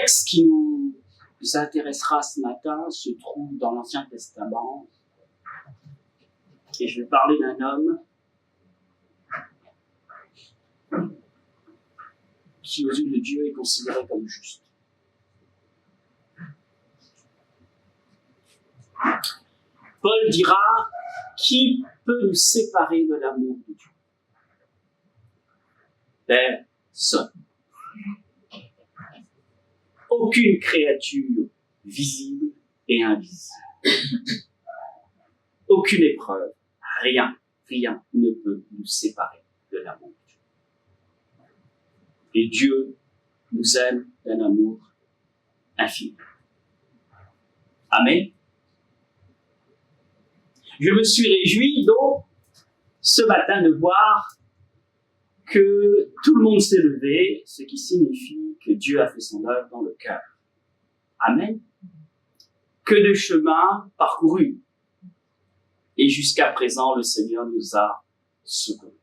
texte qui nous intéressera ce matin se trouve dans l'Ancien Testament. Et je vais parler d'un homme qui, aux yeux de Dieu, est considéré comme juste. Paul dira, qui peut nous séparer de l'amour de Dieu? Personne. Aucune créature visible et invisible. Aucune épreuve, rien ne peut nous séparer de l'amour de Dieu. Et Dieu nous aime d'un amour infini. Amen. Je me suis réjoui donc ce matin de voir que tout le monde s'est levé, ce qui signifie que Dieu a fait son œuvre dans le cœur. Amen. Que de chemin parcouru. Et jusqu'à présent, le Seigneur nous a secourus.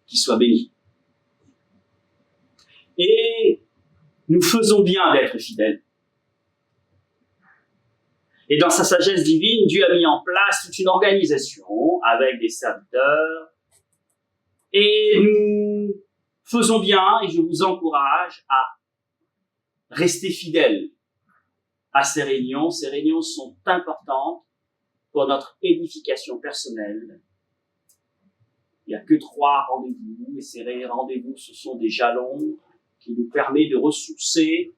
Qu'il soit béni. Et nous faisons bien d'être fidèles. Et dans sa sagesse divine, Dieu a mis en place toute une organisation avec des serviteurs. Et nous faisons bien, et je vous encourage à rester fidèles à ces réunions. Ces réunions sont importantes pour notre édification personnelle. Il n'y a que 3 rendez-vous, et ces rendez-vous, ce sont des jalons qui nous permettent de ressourcer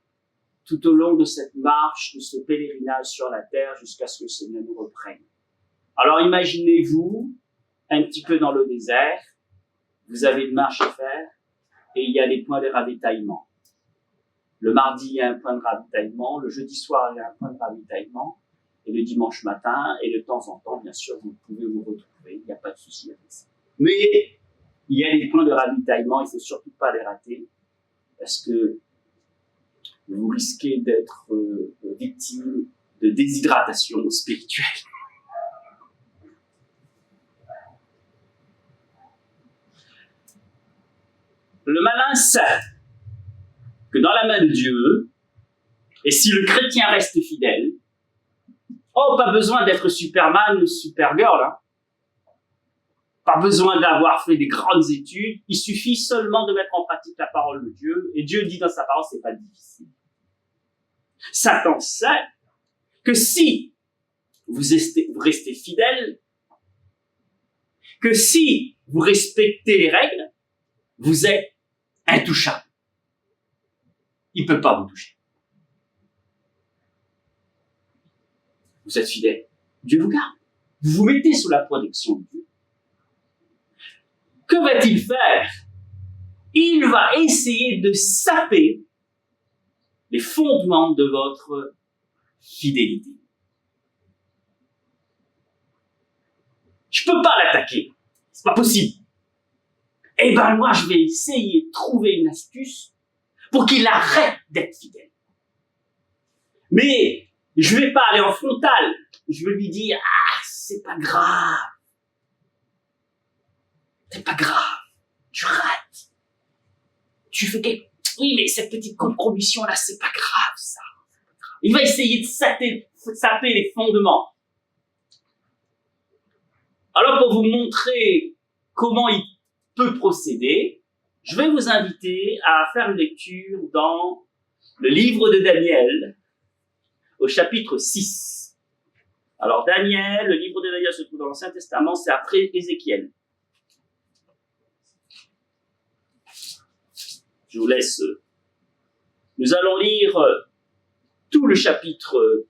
tout au long de cette marche, de ce pèlerinage sur la terre, jusqu'à ce que le Seigneur nous reprenne. Alors imaginez-vous, un petit peu dans le désert, vous avez une marche à faire, et il y a les points de ravitaillement. Le mardi, il y a un point de ravitaillement, le jeudi soir, il y a un point de ravitaillement, et le dimanche matin, et de temps en temps, bien sûr, vous pouvez vous retrouver, il n'y a pas de souci avec ça. Mais il y a les points de ravitaillement, il ne faut surtout pas les rater, parce que vous risquez d'être victime de déshydratation spirituelle. Le malin sait que dans la main de Dieu, et si le chrétien reste fidèle, pas besoin d'être Superman ou Supergirl, hein. Pas besoin d'avoir fait des grandes études, il suffit seulement de mettre en pratique la parole de Dieu, et Dieu dit dans sa parole, c'est pas difficile. Satan sait que si vous restez fidèle, que si vous respectez les règles, vous êtes intouchable. Il ne peut pas vous toucher. Vous êtes fidèle. Dieu vous garde. Vous vous mettez sous la protection de Dieu. Que va-t-il faire? Il va essayer de saper les fondements de votre fidélité. Je peux pas l'attaquer. C'est pas possible. Eh ben, moi, je vais essayer de trouver une astuce pour qu'il arrête d'être fidèle. Mais, je vais pas aller en frontal. Je vais lui dire, c'est pas grave. C'est pas grave. Tu rates. Tu fais quelque... Oui, mais cette petite compromission-là, c'est pas grave, ça. Il va essayer de saper les fondements. Alors, pour vous montrer comment il peut procéder, je vais vous inviter à faire une lecture dans le livre de Daniel, au chapitre 6. Alors, Daniel, le livre de Daniel se trouve dans l'Ancien Testament, c'est après Ézéchiel. Je vous laisse. Nous allons lire tout le chapitre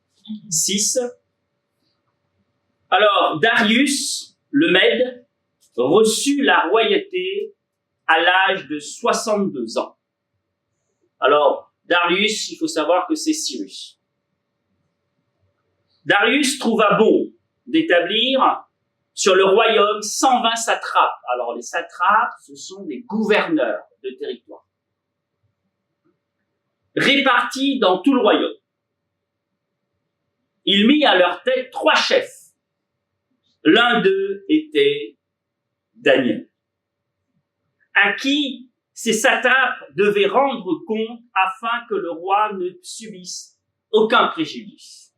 6. Alors, Darius, le Mède, reçut la royauté à l'âge de 62 ans. Alors, Darius, il faut savoir que c'est Cyrus. Darius trouva bon d'établir sur le royaume 120 satrapes. Alors, les satrapes, ce sont des gouverneurs de territoire, répartis dans tout le royaume. Il mit à leur tête 3 chefs. L'un d'eux était Daniel, à qui ces satrapes devaient rendre compte afin que le roi ne subisse aucun préjudice.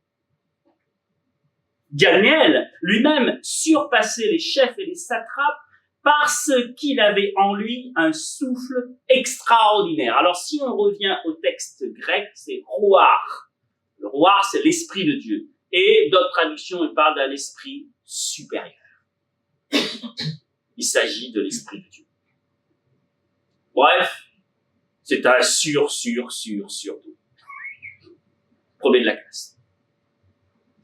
Daniel lui-même surpassait les chefs et les satrapes parce qu'il avait en lui un souffle extraordinaire. Alors si on revient au texte grec, c'est Ruach. Le Ruach, c'est l'esprit de Dieu. Et d'autres traductions, ils parlent d'un esprit supérieur. Il s'agit de l'esprit de Dieu. Bref, c'est un surtout. Premier de la classe.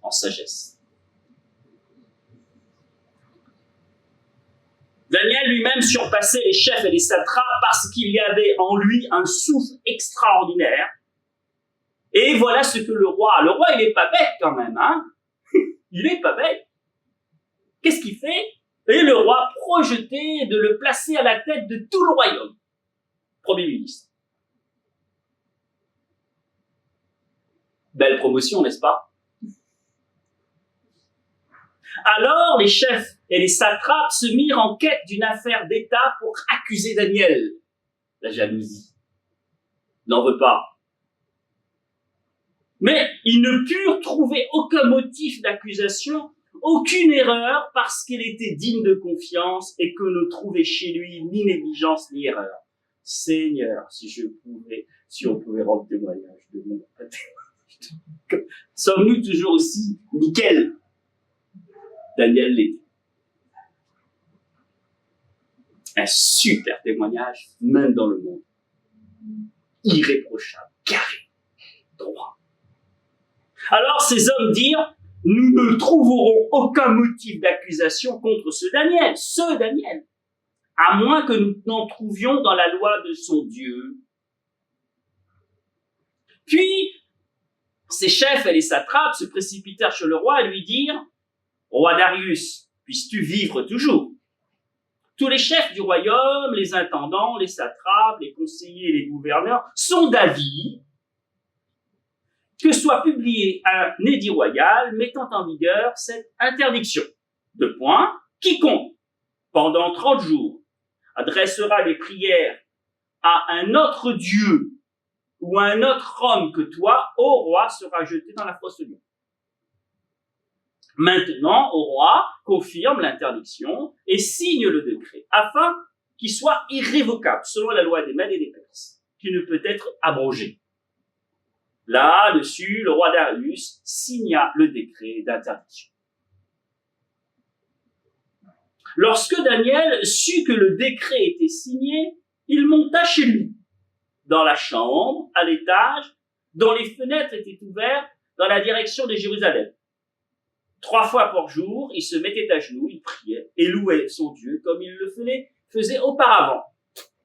En sagesse. Daniel lui-même surpassait les chefs et les satrapes parce qu'il y avait en lui un souffle extraordinaire. Et voilà ce que le roi, il est pas bête quand même, hein? Il est pas bête. Qu'est-ce qu'il fait? Et le roi projetait de le placer à la tête de tout le royaume. Premier ministre. Belle promotion, n'est-ce pas? Alors, les chefs et les satrapes se mirent en quête d'une affaire d'État pour accuser Daniel. La jalousie. N'en veut pas. Mais ils ne purent trouver aucun motif d'accusation, aucune erreur, parce qu'il était digne de confiance et que ne trouvait chez lui ni négligence ni erreur. Seigneur, si on pouvait rendre témoignage de mon sommes-nous toujours aussi nickel? Daniel l'était. Un super témoignage, même dans le monde. Irréprochable, carré, droit. Alors ces hommes dirent, nous ne trouverons aucun motif d'accusation contre ce Daniel, à moins que nous n'en trouvions dans la loi de son Dieu. Puis, ces chefs et les satrapes se précipitèrent chez le roi et lui dirent, roi Darius, puisses-tu vivre toujours? Tous les chefs du royaume, les intendants, les satrapes, les conseillers et les gouverneurs sont d'avis que soit publié un édit royal mettant en vigueur cette interdiction. Deux points. Quiconque, pendant 30 jours, adressera des prières à un autre Dieu ou à un autre homme que toi, ô roi, sera jeté dans la fosse lion. Maintenant, au roi, confirme l'interdiction et signe le décret, afin qu'il soit irrévocable, selon la loi des Mèdes et des Perses, qui ne peut être abrogé. Là-dessus, le roi Darius signa le décret d'interdiction. Lorsque Daniel sut que le décret était signé, il monta chez lui, dans la chambre, à l'étage, dont les fenêtres étaient ouvertes dans la direction de Jérusalem. 3 fois par jour, il se mettait à genoux, il priait et louait son Dieu comme il le faisait auparavant.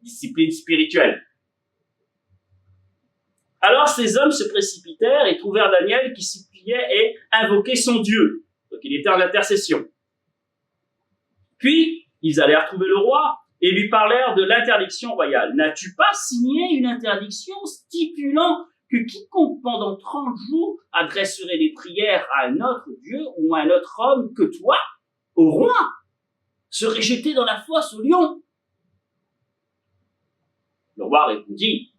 Discipline spirituelle. Alors ces hommes se précipitèrent et trouvèrent Daniel qui suppliait et invoquait son Dieu. Donc il était en intercession. Puis, ils allèrent trouver le roi et lui parlèrent de l'interdiction royale. N'as-tu pas signé une interdiction stipulant que quiconque pendant 30 jours adresserait des prières à un autre Dieu ou à un autre homme que toi, au roi, serait jeté dans la fosse au lion? Le roi répondit,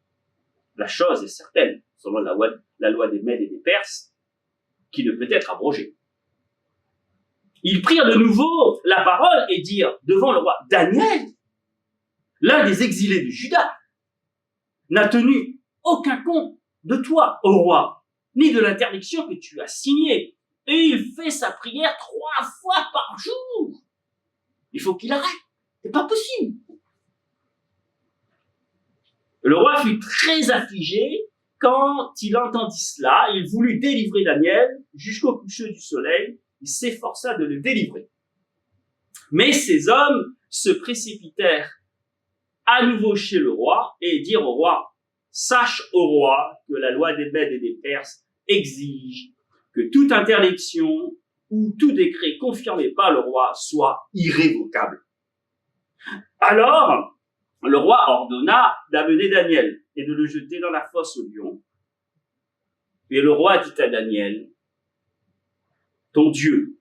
la chose est certaine, selon la loi des Mèdes et des Perses, qui ne peut être abrogée. Ils prirent de nouveau la parole et dirent devant le roi, Daniel, l'un des exilés de Juda, n'a tenu aucun compte de toi, ô roi, ni de l'interdiction que tu as signée. Et il fait sa prière 3 fois par jour. Il faut qu'il arrête. C'est pas possible. Le roi fut très affligé quand il entendit cela. Il voulut délivrer Daniel jusqu'au coucher du soleil. Il s'efforça de le délivrer. Mais ces hommes se précipitèrent à nouveau chez le roi et dirent au roi, sache au roi que la loi des Mèdes et des Perses exige que toute interdiction ou tout décret confirmé par le roi soit irrévocable. Alors, le roi ordonna d'amener Daniel et de le jeter dans la fosse au lion. Et le roi dit à Daniel, ton Dieu,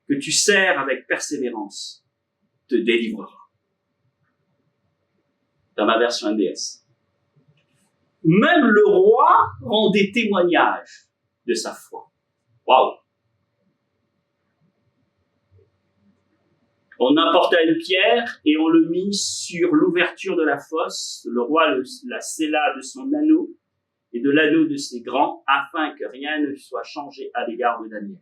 que tu sers avec persévérance, te délivrera. dans ma version NDS. Même le roi rendait témoignage de sa foi. Waouh! On apporta une pierre et on le mit sur l'ouverture de la fosse. Le roi la scella de son anneau et de l'anneau de ses grands, afin que rien ne soit changé à l'égard de Daniel.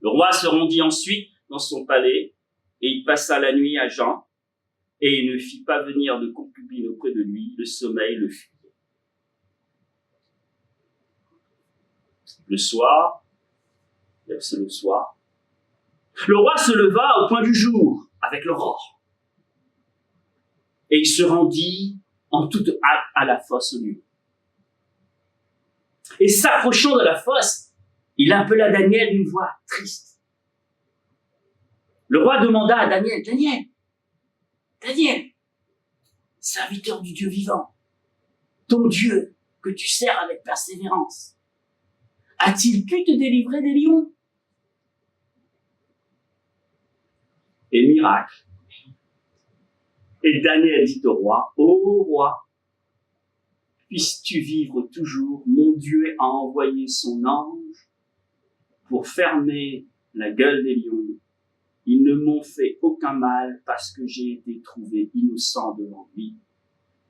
Le roi se rendit ensuite dans son palais et il passa la nuit à Jean et il ne fit pas venir de concubine auprès de lui. Le sommeil le fuyait. Le soir, c'est le soir, le roi se leva au point du jour avec l'aurore et il se rendit en toute hâte à la fosse au lieu. Et s'approchant de la fosse, il appela Daniel d'une voix triste. Le roi demanda à Daniel, Daniel, serviteur du Dieu vivant, ton Dieu que tu sers avec persévérance, a-t-il pu te délivrer des lions? Et miracle. Et Daniel dit au roi, ô roi, puisses-tu vivre toujours, mon Dieu a envoyé son ange pour fermer la gueule des lions. Ils ne m'ont fait aucun mal parce que j'ai été trouvé innocent devant lui.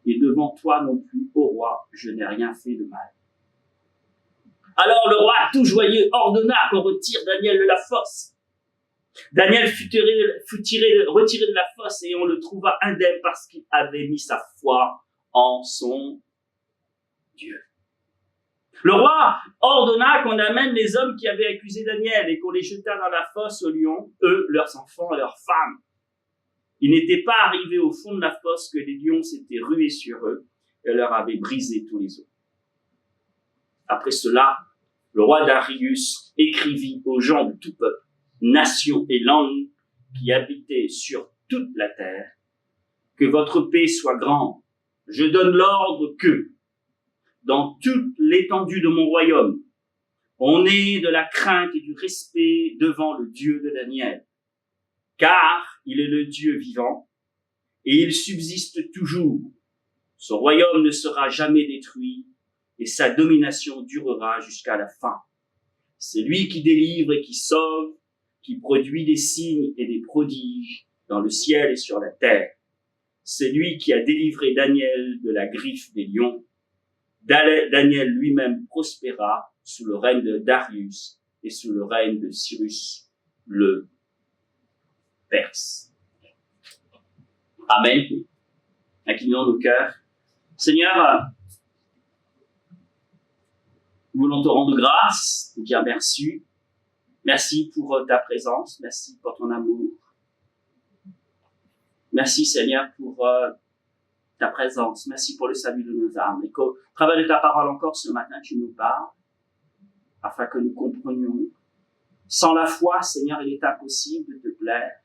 Et devant toi non plus, ô roi, je n'ai rien fait de mal. Alors le roi, tout joyeux, ordonna qu'on retire Daniel de la fosse. Daniel fut retiré de la fosse et on le trouva indemne parce qu'il avait mis sa foi en son Dieu. Le roi ordonna qu'on amène les hommes qui avaient accusé Daniel et qu'on les jeta dans la fosse aux lions, eux, leurs enfants et leurs femmes. Ils n'étaient pas arrivés au fond de la fosse que les lions s'étaient rués sur eux et leur avaient brisé tous les os. Après cela, le roi Darius écrivit aux gens de tout peuple, nation et langue qui habitaient sur toute la terre, que votre paix soit grande. Je donne l'ordre que, dans toute l'étendue de mon royaume, on ait de la crainte et du respect devant le Dieu de Daniel, car il est le Dieu vivant et il subsiste toujours. Son royaume ne sera jamais détruit et sa domination durera jusqu'à la fin. C'est lui qui délivre et qui sauve, qui produit des signes et des prodiges dans le ciel et sur la terre. C'est lui qui a délivré Daniel de la griffe des lions. Daniel lui-même prospéra sous le règne de Darius et sous le règne de Cyrus le Perse. Amen. Inclinons nos cœurs. Seigneur, nous voulons te rendre grâce, te dire merci. Merci pour ta présence, merci pour ton amour. Merci Seigneur pour ta présence, merci pour le salut de nos âmes. Et qu'au travers de ta parole encore ce matin, tu nous parles, afin que nous comprenions. Sans la foi, Seigneur, il est impossible de te plaire.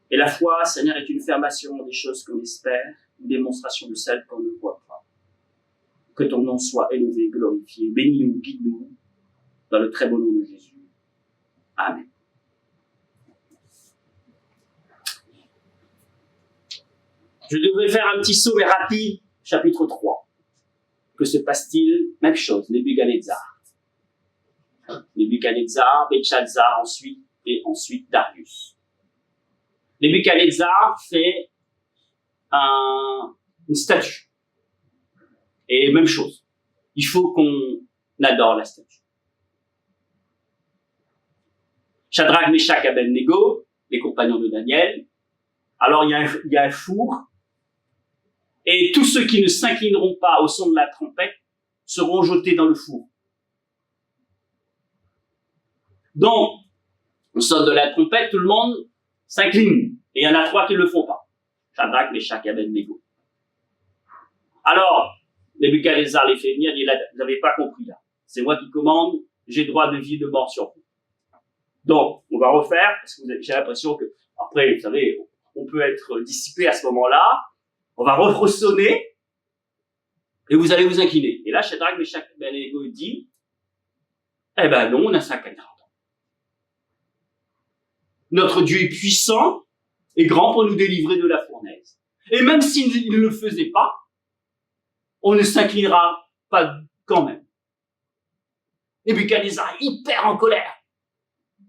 Et la foi, Seigneur, est une affirmation des choses qu'on espère, une démonstration de celles qu'on ne voit pas. Que ton nom soit élevé, glorifié, bénis-nous, guide-nous, dans le très beau nom de Jésus. Amen. Je devrais faire un petit saut, mais rapide, chapitre 3. Que se passe-t-il? Même chose, Nebuchadnezzar. Nebuchadnezzar, Belshazzar ensuite, et ensuite Darius. Nebuchadnezzar fait une statue. Et même chose, il faut qu'on adore la statue. Shadrach, Meshach, Abednego, les compagnons de Daniel. Alors il y a un four, et tous ceux qui ne s'inclineront pas au son de la trompette seront jetés dans le four. Donc, au son de la trompette, tout le monde s'incline, et il y en a 3 qui ne le font pas. Shadrach, Meshach, Abednego. Alors, Nebuchadnezzar les fait venir, il dit, vous n'avez pas compris là. C'est moi qui commande, j'ai droit de vie, de mort sur vous. Donc, on va refaire, parce que j'ai l'impression que, après, vous savez, on peut être dissipé à ce moment-là. On va refressonner, et vous allez vous incliner. Et là, Shadrach, Meshach, Abednego dit, eh ben non, on a 50 ans. Notre Dieu est puissant et grand pour nous délivrer de la fournaise. Et même s'il ne le faisait pas, on ne s'inclinera pas quand même. Nebuchadnezzar est hyper en colère.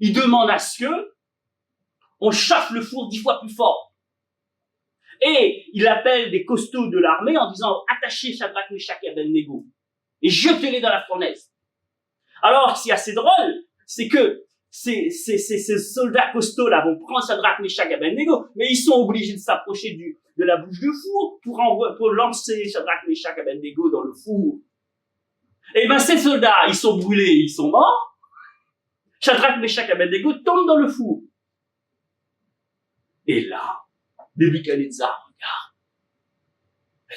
Il demande à ce que on chauffe le four 10 fois plus fort. Et il appelle des costauds de l'armée en disant attachez Shadrach, Meshach et Abednego et jetez-les dans la fournaise. Alors, ce qui est assez drôle, c'est que ces soldats costauds là vont prendre Shadrach, Meshach et Abednego, mais ils sont obligés de s'approcher de la bouche du four pour lancer Shadrach, Meshach et Abednego dans le four. Et ben ces soldats, ils sont brûlés, ils sont morts. Shadrach, Meshach et Abednego tombent dans le four. Et là, Nebuchadnezzar regarde.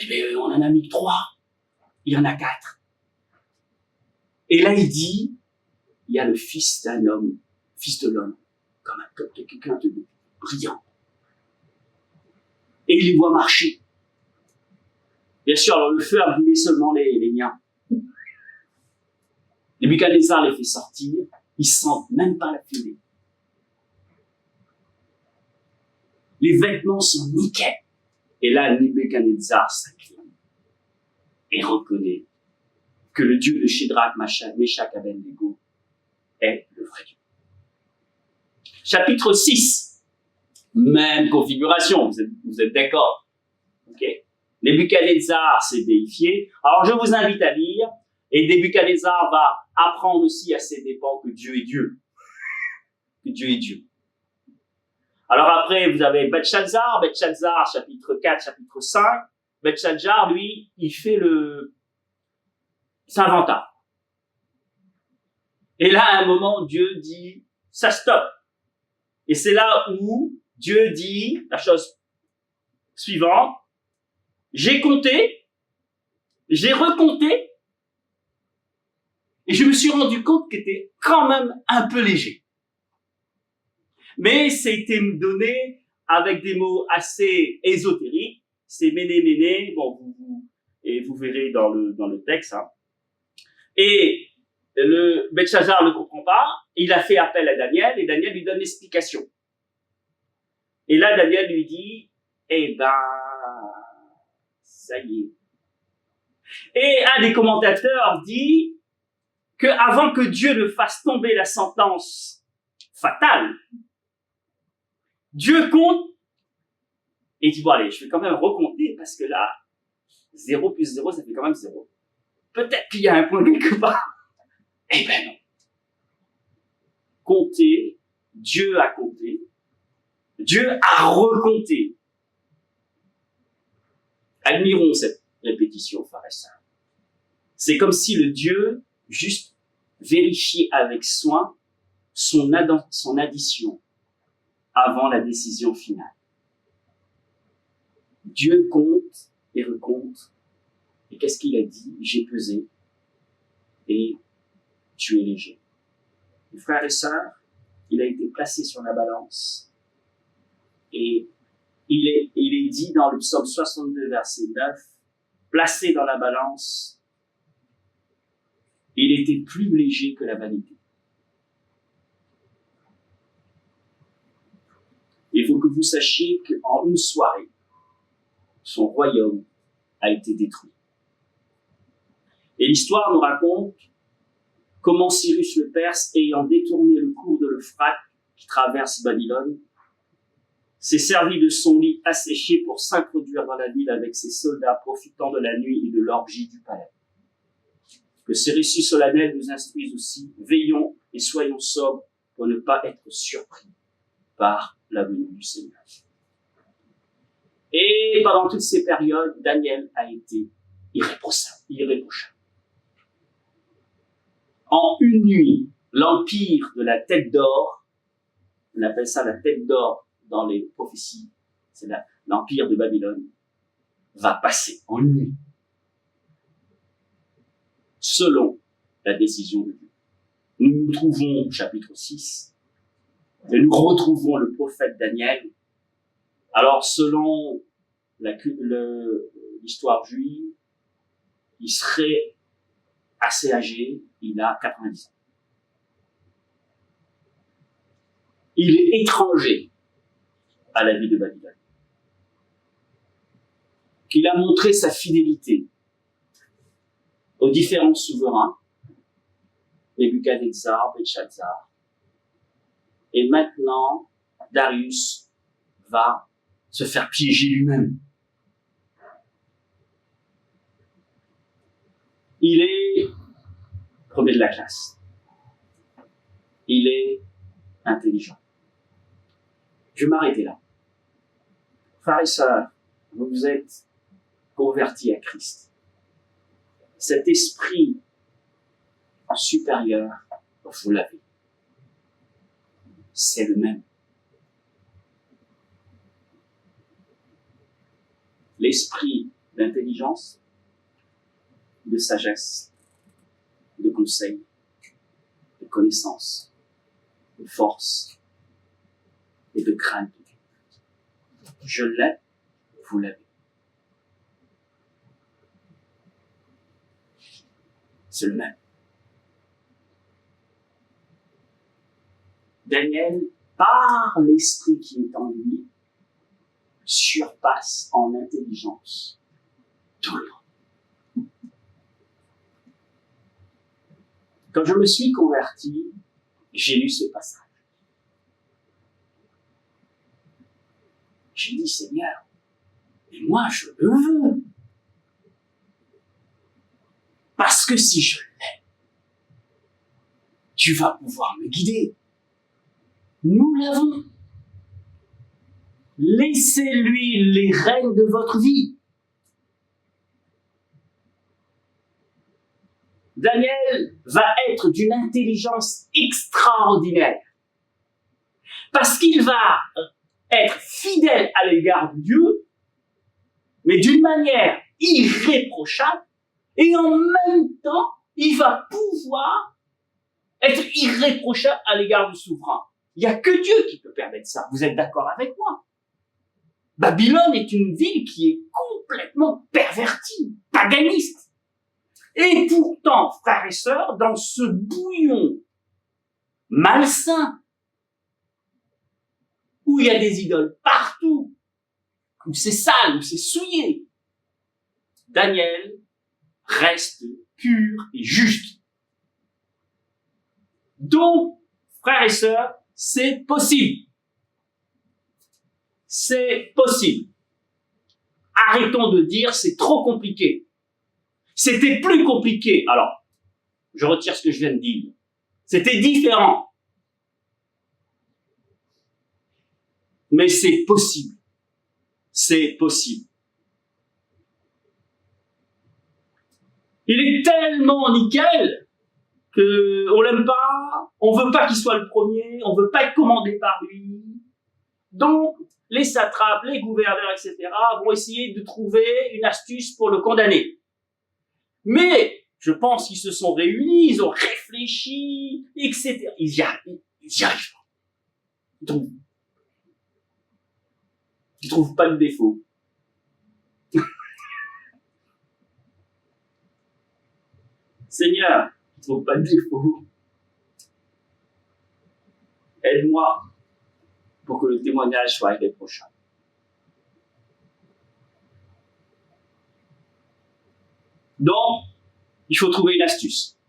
Il dit, mais on en a mis que 3. Il y en a 4. Et là, il dit, il y a le fils d'un homme, fils de l'homme, comme quelqu'un de brillant. Et il les voit marcher. Bien sûr, alors le feu a brûlé seulement les miens. Nebuchadnezzar les fait sortir, ils sentent même pas la fumée. Les vêtements sont nickel. Et là, Nebuchadnezzar s'incline et reconnaît que le Dieu de Shadrach, Meshach et Abednego est le vrai Dieu. Chapitre 6. Même configuration, vous êtes d'accord? Ok. Nebuchadnezzar s'est déifié. Alors, je vous invite à lire. Et Nebuchadnezzar va apprendre aussi à ses dépens que Dieu est Dieu. Que Dieu est Dieu. Alors après, vous avez Belshazzar, chapitre 4, chapitre 5. Belshazzar, lui, il s'inventa. Et là, à un moment, Dieu dit, ça stoppe. Et c'est là où Dieu dit la chose suivante. J'ai compté, j'ai recompté, et je me suis rendu compte qu'il était quand même un peu léger. Mais c'était donné avec des mots assez ésotériques. C'est méné, bon, vous verrez dans le texte. Hein. Et le Belshazzar ne comprend pas. Il a fait appel à Daniel et Daniel lui donne l'explication. Et là, Daniel lui dit, eh ben, ça y est. Et un des commentateurs dit que avant que Dieu ne fasse tomber la sentence fatale, Dieu compte et dit, bon allez, je vais quand même recompter parce que là, 0 plus 0, ça fait quand même 0. Peut-être qu'il y a un point quelque part. Eh ben non. Compter, Dieu a compté, Dieu a recompté. Admirons cette répétition, frères et sœurs. C'est comme si le Dieu juste vérifiait avec soin son addition avant la décision finale. Dieu compte et recompte. Et qu'est-ce qu'il a dit? J'ai pesé et tu es léger. Mes frères et sœurs, il a été placé sur la balance. Et il est dit dans le psaume 62, verset 9, placé dans la balance, il était plus léger que la vanité. Il faut que vous sachiez qu'en une soirée, son royaume a été détruit. Et l'histoire nous raconte comment Cyrus le Perse, ayant détourné le cours de l'Euphrate qui traverse Babylone, s'est servi de son lit asséché pour s'introduire dans la ville avec ses soldats, profitant de la nuit et de l'orgie du palais. Que ces récits solennels nous instruisent aussi, veillons et soyons sobres pour ne pas être surpris par la venue du Seigneur. Et pendant toutes ces périodes, Daniel a été irréprochable. En une nuit, l'empire de la tête d'or, on appelle ça la tête d'or dans les prophéties, c'est l'empire de Babylone, va passer en une nuit, selon la décision de Dieu. Nous nous trouvons au chapitre 6, et nous retrouvons le prophète Daniel. Alors, selon l'histoire juive, il serait assez âgé, il a 90 ans. Il est étranger à la vie de Babylone. qu'il a montré sa fidélité aux différents souverains, Nebuchadnezzar, Belshazzar. Et maintenant, Darius va se faire piéger lui-même. Il est premier de la classe. Il est intelligent. Je vais m'arrêter là. Frères et sœurs, vous vous êtes convertis à Christ. Cet esprit supérieur, vous l'avez. C'est le même. L'esprit d'intelligence, de sagesse, de conseil, de connaissance, de force et de crainte. Je l'ai, vous l'avez. C'est le même. Daniel, par l'esprit qui est en lui, surpasse en intelligence tout le monde. Quand je me suis converti, j'ai lu ce passage. J'ai dit, Seigneur, mais moi je le veux. Parce que si je l'ai, tu vas pouvoir me guider. Nous l'avons. Laissez-lui les rênes de votre vie. Daniel va être d'une intelligence extraordinaire. Parce qu'il va être fidèle à l'égard de Dieu, mais d'une manière irréprochable, et en même temps, il va pouvoir être irréprochable à l'égard du souverain. Il n'y a que Dieu qui peut permettre ça. Vous êtes d'accord avec moi? Babylone est une ville qui est complètement pervertie, paganiste. Et pourtant, frères et sœurs, dans ce bouillon malsain, où il y a des idoles partout, où c'est sale, où c'est souillé, Daniel reste pur et juste. Donc, frères et sœurs, c'est possible. C'est possible. Arrêtons de dire c'est trop compliqué. C'était plus compliqué. Alors, je retire ce que je viens de dire. C'était différent. Mais c'est possible. C'est possible. Il est tellement nickel que on l'aime pas, on veut pas qu'il soit le premier, on veut pas être commandé par lui. Donc, les satrapes, les gouverneurs, etc. vont essayer de trouver une astuce pour le condamner. Mais, je pense qu'ils se sont réunis, ils ont réfléchi, etc. Ils y arrivent. Donc, ils trouvent pas de défaut. Seigneur, ils trouvent pas de défaut. Aide-moi pour que le témoignage soit irréprochable. Donc, il faut trouver une astuce.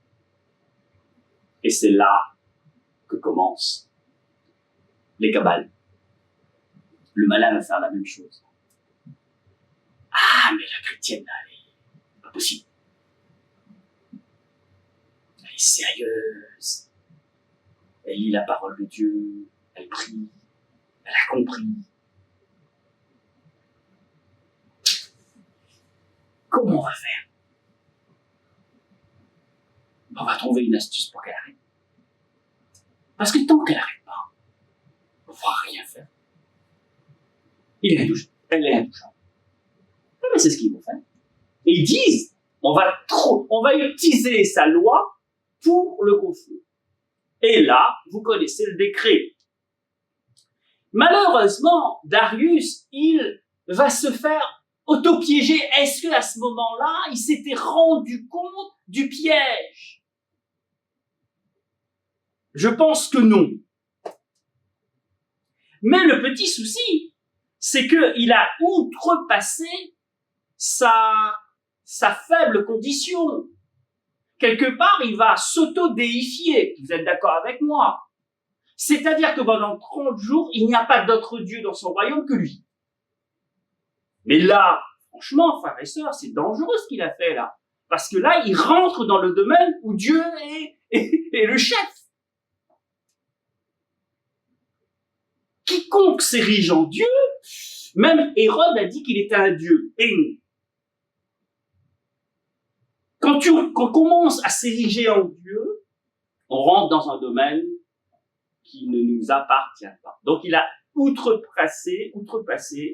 Et c'est là que commencent les cabales. Le malin va faire la même chose. Ah, mais la chrétienne, là, elle est pas possible. Elle est sérieuse. Elle lit la parole de Dieu. Elle prie. Elle a compris. Comment on va faire? On va trouver une astuce pour qu'elle arrête. Parce que tant qu'elle n'arrête pas, on ne pourra rien faire. Elle est intouchable. Mais c'est ce qu'ils vont faire. Et ils disent, on va utiliser sa loi pour le conflit. Et là, vous connaissez le décret. Malheureusement, Darius, il va se faire autopiéger. Est-ce qu'à ce moment-là, il s'était rendu compte du piège? Je pense que non. Mais le petit souci, c'est qu'il a outrepassé sa faible condition. Quelque part, il va s'auto-déifier. Vous êtes d'accord avec moi? C'est-à-dire que pendant 30 jours, il n'y a pas d'autre Dieu dans son royaume que lui. Mais là, franchement, frères et sœurs, c'est dangereux ce qu'il a fait là. Parce que là, il rentre dans le domaine où Dieu est le chef. Quiconque s'érige en Dieu, même Hérode a dit qu'il était un Dieu. Et quand on commence à s'ériger en Dieu, on rentre dans un domaine qui ne nous appartient pas. Donc il a outrepassé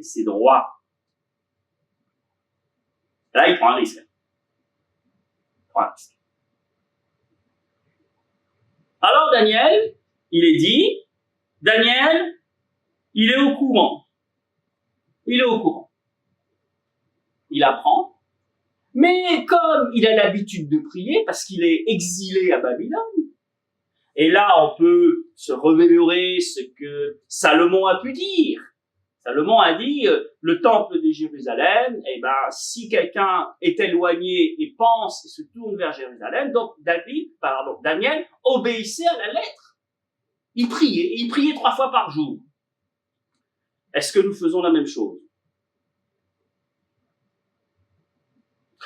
ses droits. Là, il prend un risque. Alors Daniel, il est dit, Daniel, il est au courant. Il est au courant. Il apprend. Mais comme il a l'habitude de prier, parce qu'il est exilé à Babylone, et là on peut se remémorer ce que Salomon a pu dire. Salomon a dit, le temple de Jérusalem, eh ben, si quelqu'un est éloigné et pense et se tourne vers Jérusalem, donc Daniel obéissait à la lettre. Il priait 3 fois par jour. Est-ce que nous faisons la même chose?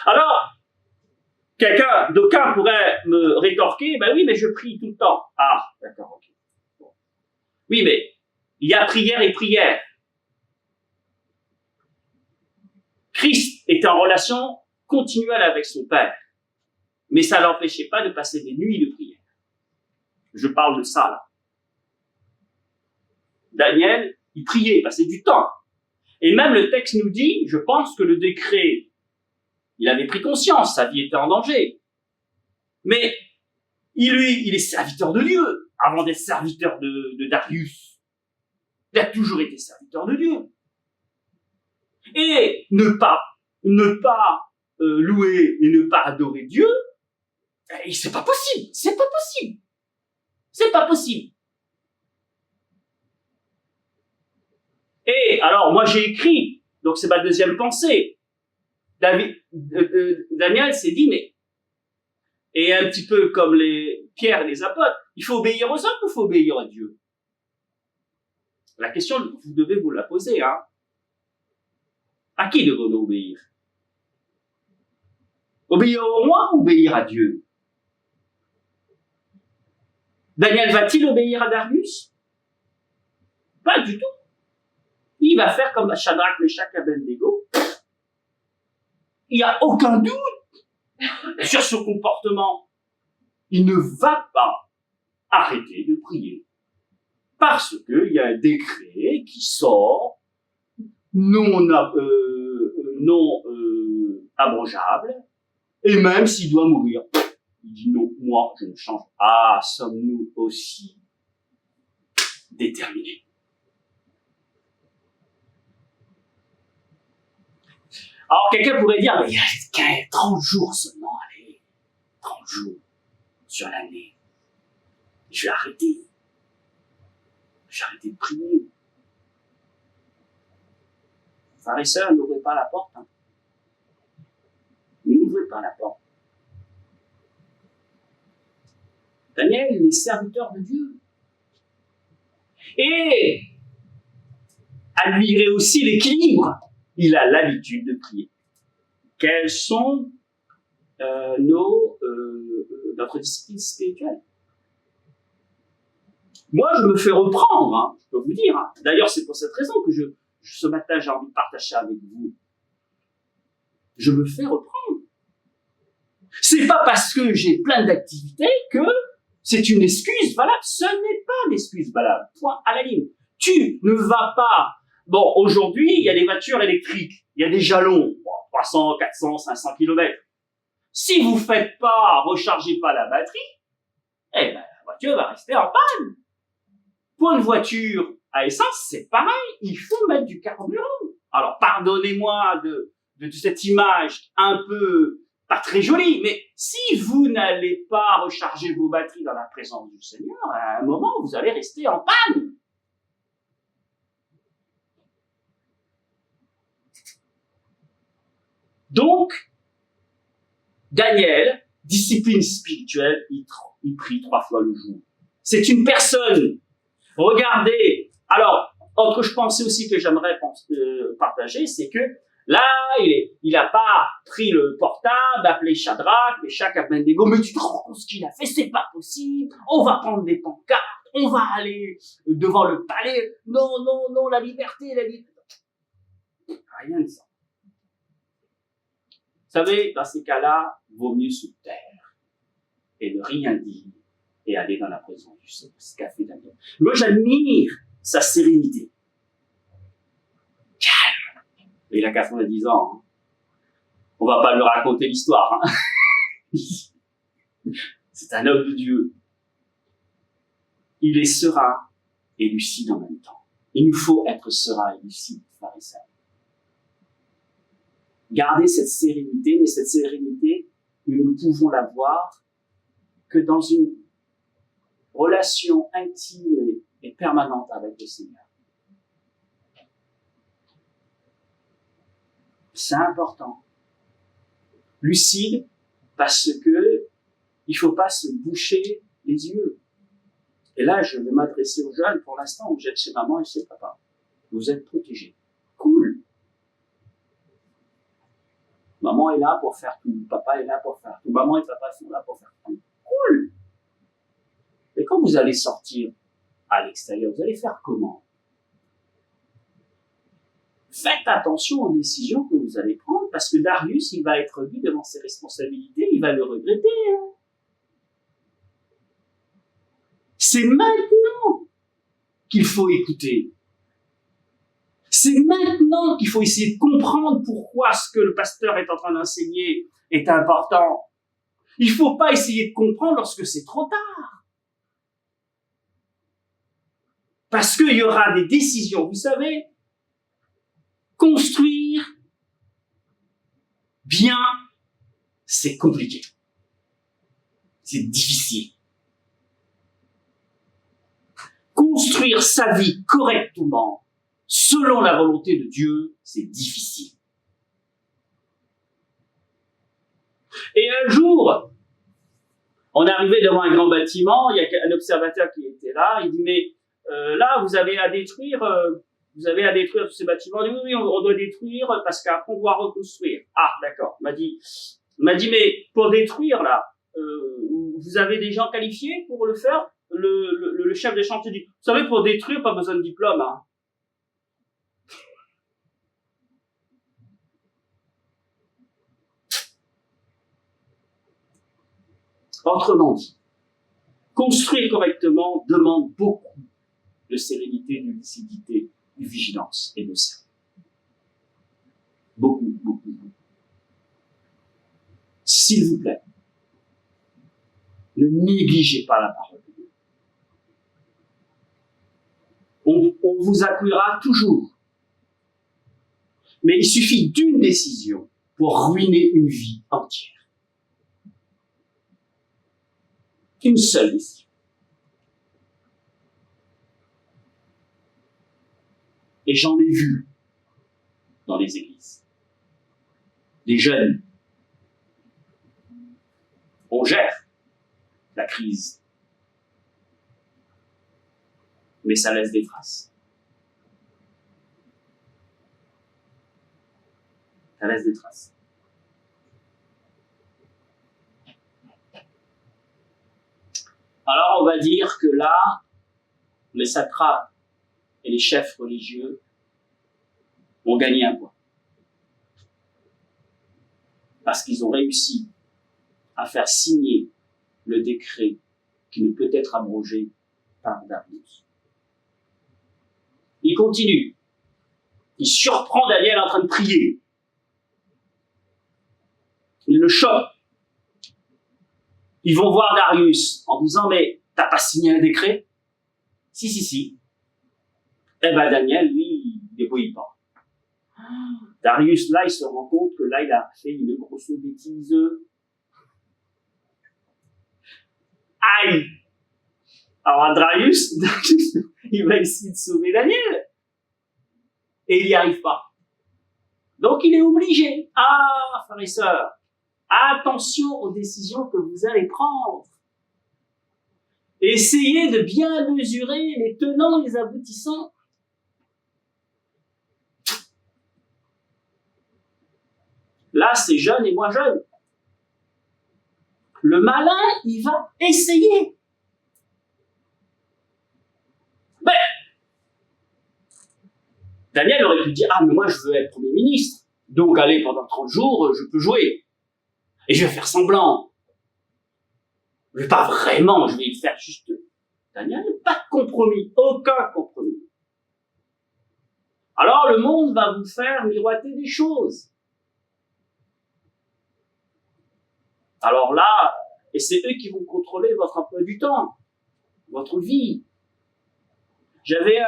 Alors, d'aucuns pourraient me rétorquer, ben oui, mais je prie tout le temps. Ah, d'accord, ok. Bon. Oui, mais il y a prière et prière. Christ était en relation continuelle avec son Père, mais ça ne l'empêchait pas de passer des nuits de prière. Je parle de ça, là. Daniel, il priait, il passait du temps. Et même le texte nous dit, je pense que le décret, il avait pris conscience, sa vie était en danger. Mais il est serviteur de Dieu, avant d'être serviteur de Darius. Il a toujours été serviteur de Dieu. Et ne pas louer et ne pas adorer Dieu, c'est pas possible. C'est pas possible. C'est pas possible. Et alors, moi j'ai écrit, donc c'est ma deuxième pensée. Daniel s'est dit, mais, et un petit peu comme Pierre et les apôtres, il faut obéir aux hommes ou il faut obéir à Dieu? La question, vous devez vous la poser, hein. À qui devons-nous obéir? Obéir au roi ou obéir à Dieu? Daniel va-t-il obéir à Darius? Pas du tout. Il va faire comme Shadrach, Meshach et Abednego. Il n'y a aucun doute sur son comportement. Il ne va pas arrêter de prier. Parce qu'il y a un décret qui sort non abrogeable, et même s'il doit mourir, il dit non, moi je ne change. Ah, sommes-nous aussi déterminés? Alors quelqu'un pourrait dire, mais il y a 30 jours seulement, allez, 30 jours sur l'année. Je vais arrêter. Je vais arrêter de prier. Frères et sœurs, n'ouvrez pas la porte. Hein. N'ouvrez pas la porte. Daniel, il est serviteur de Dieu. Et admirez aussi l'équilibre. Il a l'habitude de prier. Quelles sont notre discipline spirituelle? Moi, je me fais reprendre, hein, je peux vous dire. Hein. D'ailleurs, c'est pour cette raison que ce matin, j'ai envie de partager avec vous. Je me fais reprendre. C'est pas parce que j'ai plein d'activités que c'est une excuse valable. Ce n'est pas une excuse valable. Point à la ligne. Tu ne vas pas... Bon, aujourd'hui, il y a des voitures électriques. Il y a des jalons. 300, 400, 500 km. Si vous faites pas, rechargez pas la batterie, eh ben, la voiture va rester en panne. Pour une voiture à essence, c'est pareil. Il faut mettre du carburant. Alors, pardonnez-moi de cette image un peu pas très jolie, mais si vous n'allez pas recharger vos batteries dans la présence du Seigneur, à un moment, vous allez rester en panne. Donc, Daniel, discipline spirituelle, il prie 3 fois le jour. C'est une personne. Regardez. Alors, autre pensée aussi que j'aimerais partager, c'est que là, il a pas pris le portable, appelé Shadrach, Meshach, Abednego, mais tu te rends compte ce qu'il a fait, c'est pas possible. On va prendre des pancartes, on va aller devant le palais. Non, non, non, la liberté, la liberté. Rien de ça. Vous savez, dans ces cas-là, vaut mieux se taire et ne rien dire et aller dans la présence du Seigneur. C'est ce qu'a fait Daniel. Moi, j'admire sa sérénité. Calme. Il a 90 ans. Hein. On va pas lui raconter l'histoire. Hein. C'est un homme de Dieu. Il est serein et lucide en même temps. Il nous faut être serein et lucide, frères et sœurs. Gardez cette sérénité, mais cette sérénité, nous ne pouvons l'avoir que dans une relation intime et permanente avec le Seigneur. C'est important. Lucide, parce que il faut pas se boucher les yeux. Et là, je vais m'adresser aux jeunes. Pour l'instant, vous êtes chez maman et chez papa. Vous êtes protégés. Cool. Maman est là pour faire tout. Papa est là pour faire tout. Maman et papa sont là pour faire tout. Cool. Mais quand vous allez sortir à l'extérieur, vous allez faire comment? Faites attention aux décisions que vous allez prendre, parce que Darius, il va être vu devant ses responsabilités, il va le regretter. Hein. C'est maintenant qu'il faut écouter. C'est maintenant qu'il faut essayer de comprendre pourquoi ce que le pasteur est en train d'enseigner est important. Il ne faut pas essayer de comprendre lorsque c'est trop tard. Parce qu'il y aura des décisions, vous savez, construire bien, c'est compliqué. C'est difficile. Construire sa vie correctement, selon la volonté de Dieu, c'est difficile. Et un jour, on est arrivé devant un grand bâtiment, il y a un observateur qui était là, il dit, mais là, vous avez à détruire tous ces bâtiments. Il dit, oui, on doit détruire parce qu'après, on doit reconstruire. Ah, d'accord. Il m'a dit, mais pour détruire, là, vous avez des gens qualifiés pour le faire? Le chef de chantier dit, vous savez, pour détruire, pas besoin de diplôme, hein. Autrement dit, construire correctement demande beaucoup de sérénité, de lucidité, de vigilance et de cerveau. Beaucoup, beaucoup, beaucoup. S'il vous plaît, ne négligez pas la parole de Dieu. On vous accueillera toujours. Mais il suffit d'une décision pour ruiner une vie entière. Une seule décision. Et j'en ai vu dans les églises. Des jeunes. On gère la crise. Mais ça laisse des traces. Ça laisse des traces. Alors on va dire que là, les satrapes et les chefs religieux ont gagné un point. Parce qu'ils ont réussi à faire signer le décret qui ne peut être abrogé par Darius. Il continue. Il surprend Daniel en train de prier. Il le choque. Ils vont voir Darius en disant, mais t'as pas signé un décret? Si. Eh ben Daniel, lui, il débrouille pas. Darius, là, il se rend compte que là, il a fait une grosse bêtise. Aïe! Alors Darius, il va essayer de sauver Daniel. Et il n'y arrive pas. Donc il est obligé. Ah, frères et sœurs. Attention aux décisions que vous allez prendre. Essayez de bien mesurer les tenants et les aboutissants. Là, c'est jeune et moins jeune. Le malin, il va essayer. Mais Daniel aurait pu dire, ah, mais moi, je veux être Premier ministre. Donc, allez, pendant 30 jours, je peux jouer. Et je vais faire semblant. Je vais pas vraiment, je vais faire juste... Daniel, pas de compromis, aucun compromis. Alors, le monde va vous faire miroiter des choses. Alors là, et c'est eux qui vont contrôler votre emploi du temps, votre vie. J'avais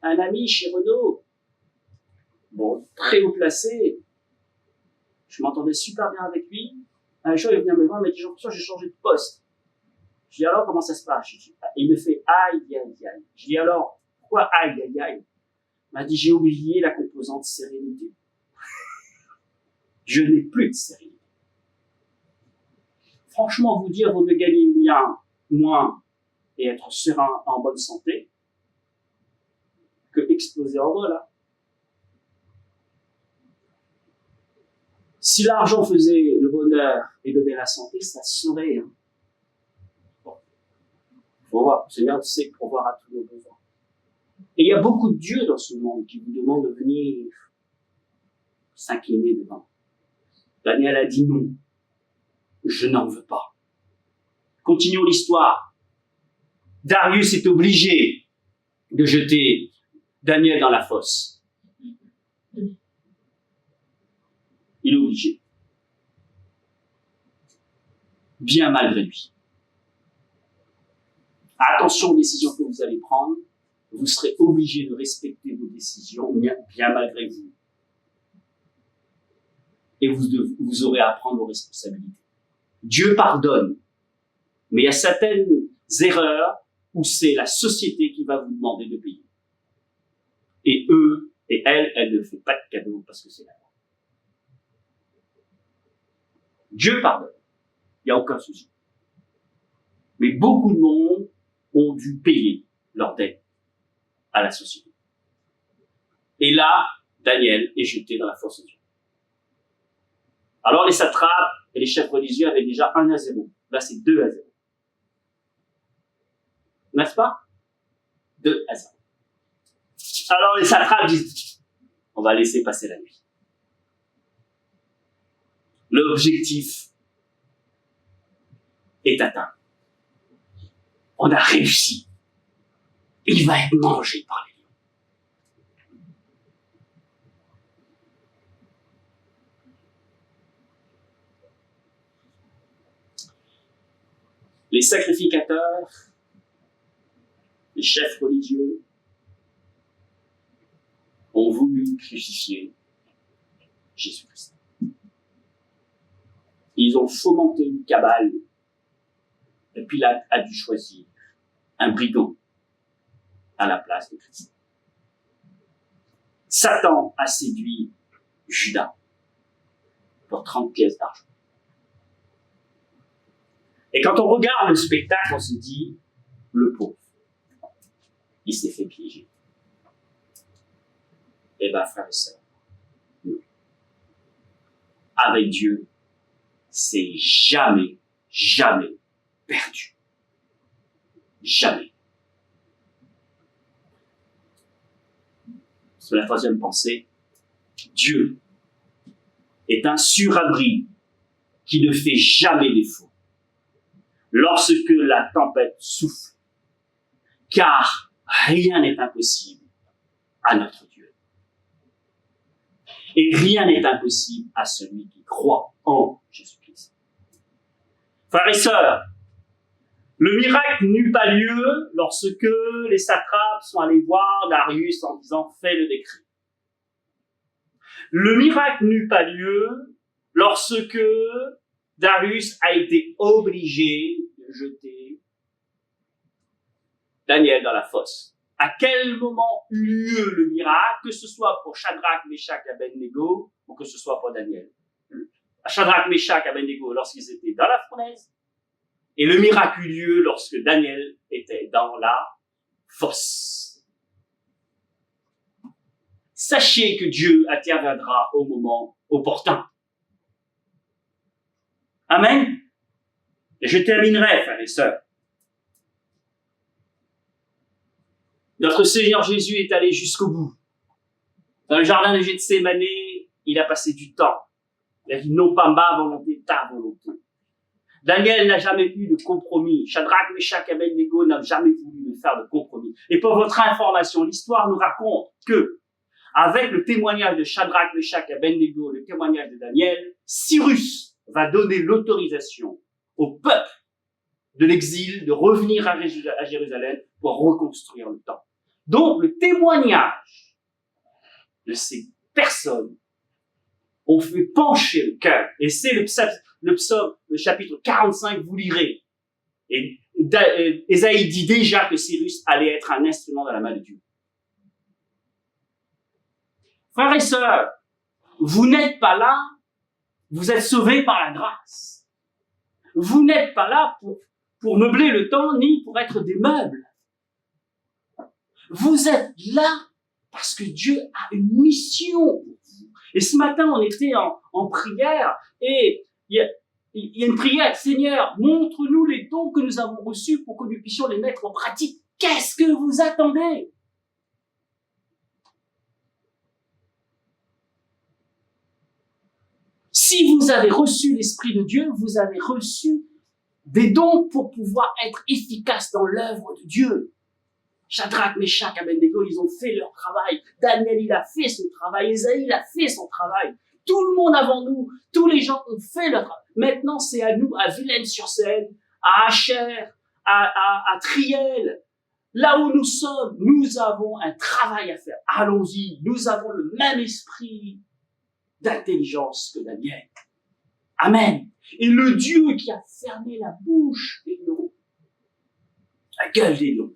un ami chez Renault, bon, très haut placé. Je m'entendais super bien avec lui. Un jour, il vient me voir, il m'a dit, Jean-François, j'ai changé de poste. Je dis, alors, comment ça se passe? Il me fait, aïe, aïe, aïe. Je dis, alors, pourquoi aïe, aïe, aïe? Il m'a dit, j'ai oublié la composante sérénité. Je n'ai plus de sérénité. Franchement, vous dire, vaut mieux gagner bien, moins, et être serein, en bonne santé, que exploser en vol, là. Si l'argent faisait le bonheur et donnait la santé, ça serait, hein. Bon. Faut voir. Le Seigneur sait pourvoir à tous nos besoins. Et il y a beaucoup de dieux dans ce monde qui vous demandent de venir s'incliner devant. Daniel a dit non. Je n'en veux pas. Continuons l'histoire. Darius est obligé de jeter Daniel dans la fosse. Il est obligé. Bien malgré lui. Attention aux décisions que vous allez prendre. Vous serez obligé de respecter vos décisions, bien malgré vous. Et vous aurez à prendre vos responsabilités. Dieu pardonne. Mais il y a certaines erreurs où c'est la société qui va vous demander de payer. Et eux et elles ne font pas de cadeaux parce que c'est la loi. Dieu pardonne. Il n'y a aucun souci. Mais beaucoup de monde ont dû payer leur dette à la société. Et là, Daniel est jeté dans la fosse aux lions. Alors les satrapes et les chefs religieux avaient déjà 1-0. Là, c'est 2-0. N'est-ce pas? 2-0. Alors les satrapes disent, on va laisser passer la nuit. L'objectif est atteint. On a réussi. Il va être mangé par les lions. Les sacrificateurs, les chefs religieux ont voulu crucifier Jésus-Christ. Ils ont fomenté une cabale et Pilate a dû choisir un brigand à la place de Christ. Satan a séduit Judas pour 30 pièces d'argent. Et quand on regarde le spectacle, on se dit, le pauvre, il s'est fait piéger. Eh bien, frères et sœurs, avec Dieu, c'est jamais, jamais perdu. Jamais. C'est la troisième pensée. Dieu est un surabri qui ne fait jamais défaut lorsque la tempête souffle, car rien n'est impossible à notre Dieu. Et rien n'est impossible à celui qui croit en Jésus-Christ. Frères et sœurs, le miracle n'eut pas lieu lorsque les satrapes sont allés voir Darius en disant « fais le décret ». Le miracle n'eut pas lieu lorsque Darius a été obligé de jeter Daniel dans la fosse. À quel moment eut lieu le miracle, que ce soit pour Shadrach, Meshach et Abednego, ou que ce soit pour Daniel? à Shadrach, Meshach, Abednego lorsqu'ils étaient dans la fournaise, et le miracle eut lieu lorsque Daniel était dans la fosse. Sachez que Dieu interviendra au moment opportun. Amen. Et je terminerai, frères et sœurs. Notre Seigneur Jésus est allé jusqu'au bout. Dans le jardin de Gethsémane, il a passé du temps. Il a dit non pas ma volonté, ta volonté. Daniel n'a jamais eu de compromis. Shadrach, Meshach, Abednego n'ont jamais voulu faire de compromis. Et pour votre information, l'histoire nous raconte que, avec le témoignage de Shadrach, Meshach, Abednego, le témoignage de Daniel, Cyrus va donner l'autorisation au peuple de l'exil de revenir à Jérusalem pour reconstruire le temple. Donc, le témoignage de ces personnes ont fait pencher le cœur. Et c'est le psaume, le chapitre 45, vous lirez. Et Ésaïe dit déjà que Cyrus allait être un instrument dans la main de Dieu. Frères et sœurs, vous n'êtes pas là, vous êtes sauvés par la grâce. Vous n'êtes pas là pour meubler le temps, ni pour être des meubles. Vous êtes là parce que Dieu a une mission pour vous. Et ce matin, on était en prière et il y a une prière. Seigneur, montre-nous les dons que nous avons reçus pour que nous puissions les mettre en pratique. Qu'est-ce que vous attendez? Si vous avez reçu l'Esprit de Dieu, vous avez reçu des dons pour pouvoir être efficace dans l'œuvre de Dieu. Shadrach, Meshach, Abednego, ils ont fait leur travail. Daniel, il a fait son travail. Ésaïe, il a fait son travail. Tout le monde avant nous, tous les gens ont fait leur travail. Maintenant, c'est à nous, à Villaines-sur-Seine, à Achères, à Triel, là où nous sommes, nous avons un travail à faire. Allons-y, nous avons le même esprit d'intelligence que Daniel. Amen. Et le Dieu qui a fermé la bouche des lions, la gueule des lions,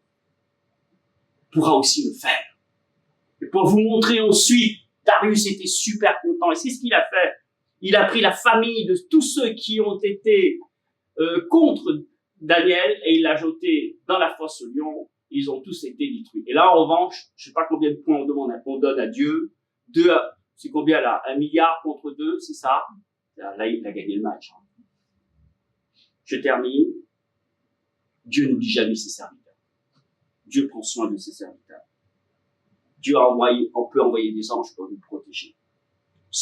pourra aussi le faire. Et pour vous montrer ensuite, Darius était super content. Et c'est ce qu'il a fait. Il a pris la famille de tous ceux qui ont été contre Daniel et il l'a jeté dans la fosse aux lions. Ils ont tous été détruits. Et là, en revanche, je sais pas combien de points on donne à Dieu. C'est combien là? 1 milliard contre 2, c'est ça? Là, il a gagné le match. Je termine. Dieu n'oublie jamais ses serviteurs. Dieu prend soin de ses serviteurs. Dieu peut envoyer des anges pour nous protéger.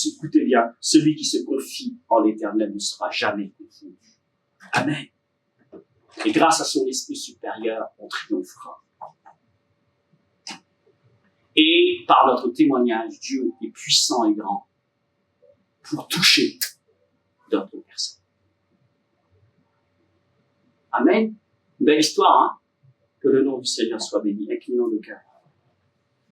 Écoutez bien, celui qui se confie en l'Éternel ne sera jamais confondu. Amen. Et grâce à son esprit supérieur, on triomphera. Et par notre témoignage, Dieu est puissant et grand pour toucher d'autres personnes. Amen. Une belle histoire, hein? Que le nom du Seigneur soit béni. Inclinons le cœur.